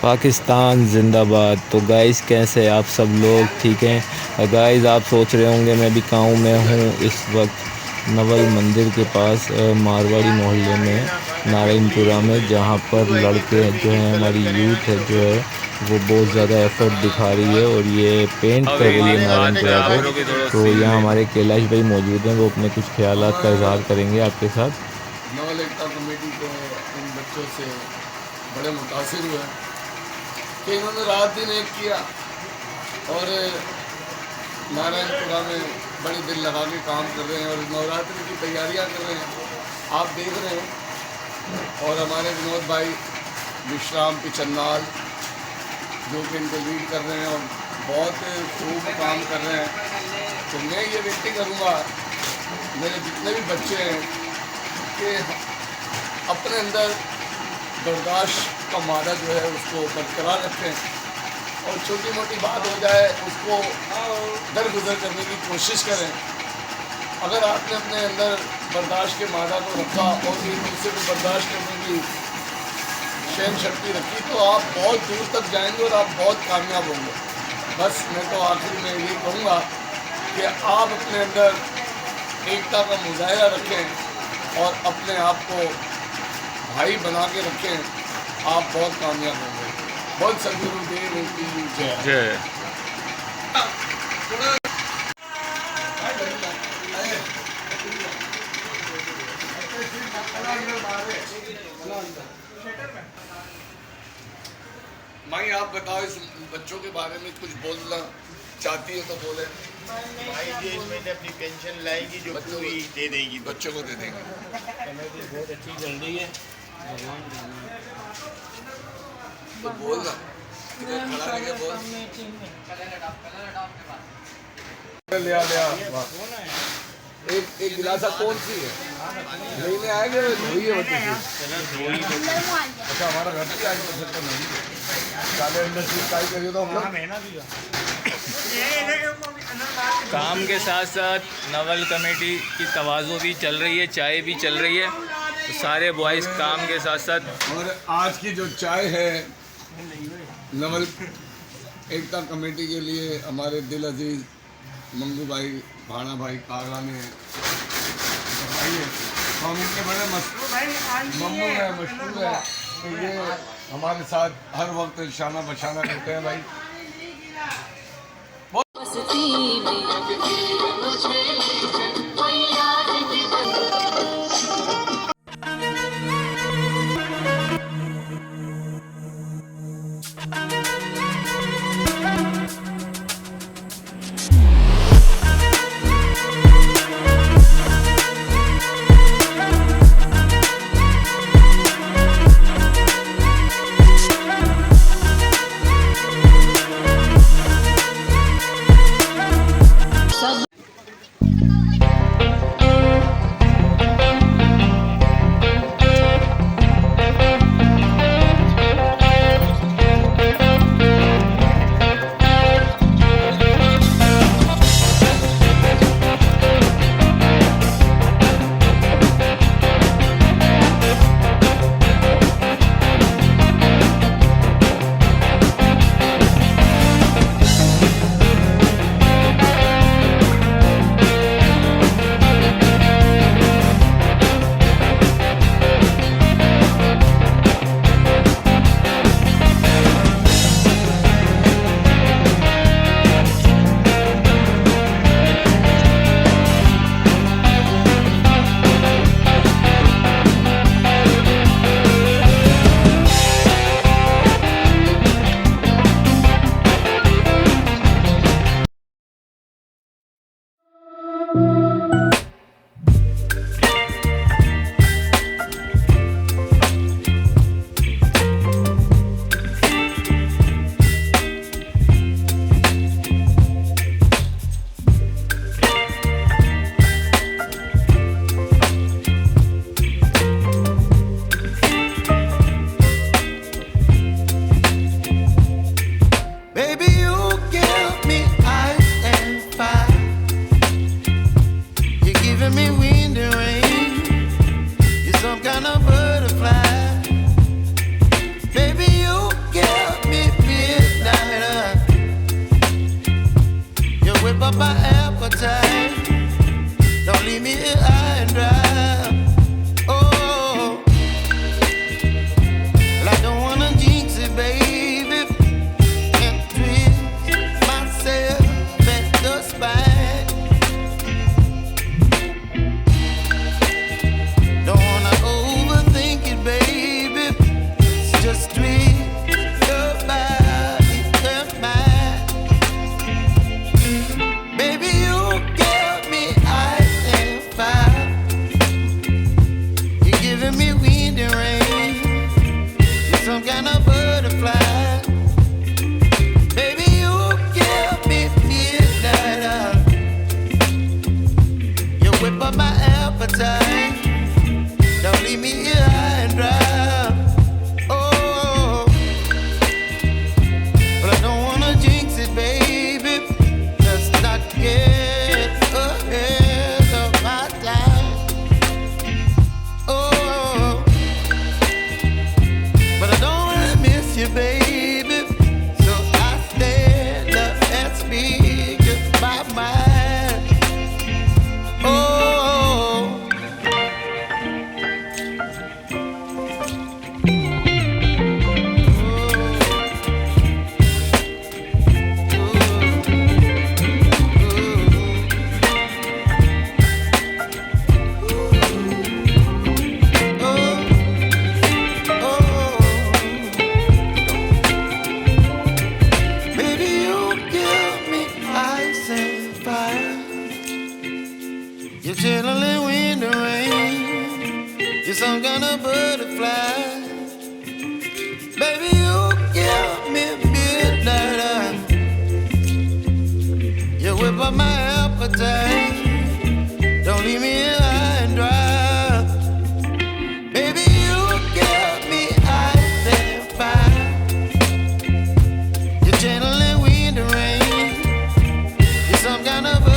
पाकिस्तान जिंदाबाद। तो गाइस कैसे आप सब लोग, ठीक हैं गाइस? आप सोच रहे होंगे मैं भी गाँव में हूँ इस वक्त नवल मंदिर के पास मारवाड़ी मोहल्ले में नारायणपुरा में, जहाँ पर लड़के जो हैं हमारी यूथ है जो है वो बहुत ज़्यादा एफर्ट दिखा रही है और ये पेंट कर रही है नारायणपुरा को। तो यहाँ हमारे कैलाश भाई मौजूद हैं, वो अपने कुछ ख्यालात का इजहार करेंगे आपके साथ। नवल एकता कमेटी के इन बच्चों से बड़े मुतासिर हुए कि इन्होंने रात दिन एक किया और नारायणपुरा में बड़ी दिल लगा के काम कर रहे हैं और नवरात्रि की तैयारियां कर रहे हैं, आप देख रहे हैं। और हमारे विनोद भाई विश्राम पिचन्नाल जो कि इनको लीड कर रहे हैं और बहुत खूब काम कर रहे हैं। तो मैं ये विनती करूँगा मेरे जितने भी बच्चे हैं कि अपने अंदर बर्दाश्त का मादा जो है उसको बरकरार रखें और छोटी मोटी बात हो जाए उसको दरगुजर करने की कोशिश करें। अगर आपने अपने अंदर बर्दाश्त के मादा को रखा और एक दूसरे को बर्दाश्त करने की सहन शक्ति रखी तो आप बहुत दूर तक जाएंगे और आप बहुत कामयाब होंगे। बस मैं तो आखिर में ये कहूँगा कि आप अपने अंदर एकता का मुजाहिरा रखें और अपने आप को भाई बना के रखें, आप बहुत कामयाब होंगे। बहुत सदगुरुदेव की जय। माई आप बताओ इस बच्चों के बारे में कुछ बोलना चाहती है तो बोले। भाई जी इस महीने अपनी पेंशन लाएगी जो पूरी दे देंगी, बच्चों को दे देंगे। बहुत अच्छी चल रही है। तो बोलना खड़ा रह के बोल। एक गिलासा कौन सी है लेने आएंगे? वही है बच्चे की। अच्छा हमारा घर से आज तो नहीं काले अंदर से ट्राई करिए तो हम काम के साथ साथ नवल कमेटी की तवाज़ो भी चल रही है, चाय भी चल रही है। तो सारे बॉयज़ काम के साथ साथ। और आज की जो चाय है नवल एकता कमेटी के लिए हमारे दिल अजीज मंगू भाई भाना भाई कागड़ा ने बनाई है। तो हम इनके बड़े मम्मू है, मशहूर है। तो ये हमारे साथ हर वक्त शाना बशाना करते हैं भाई। You're some kind of butterfly. Baby, you give me midnight. You whip up my appetite. Don't leave me high and dry. Baby, you give me ice and fire. You're channeling wind and rain. You're some kind of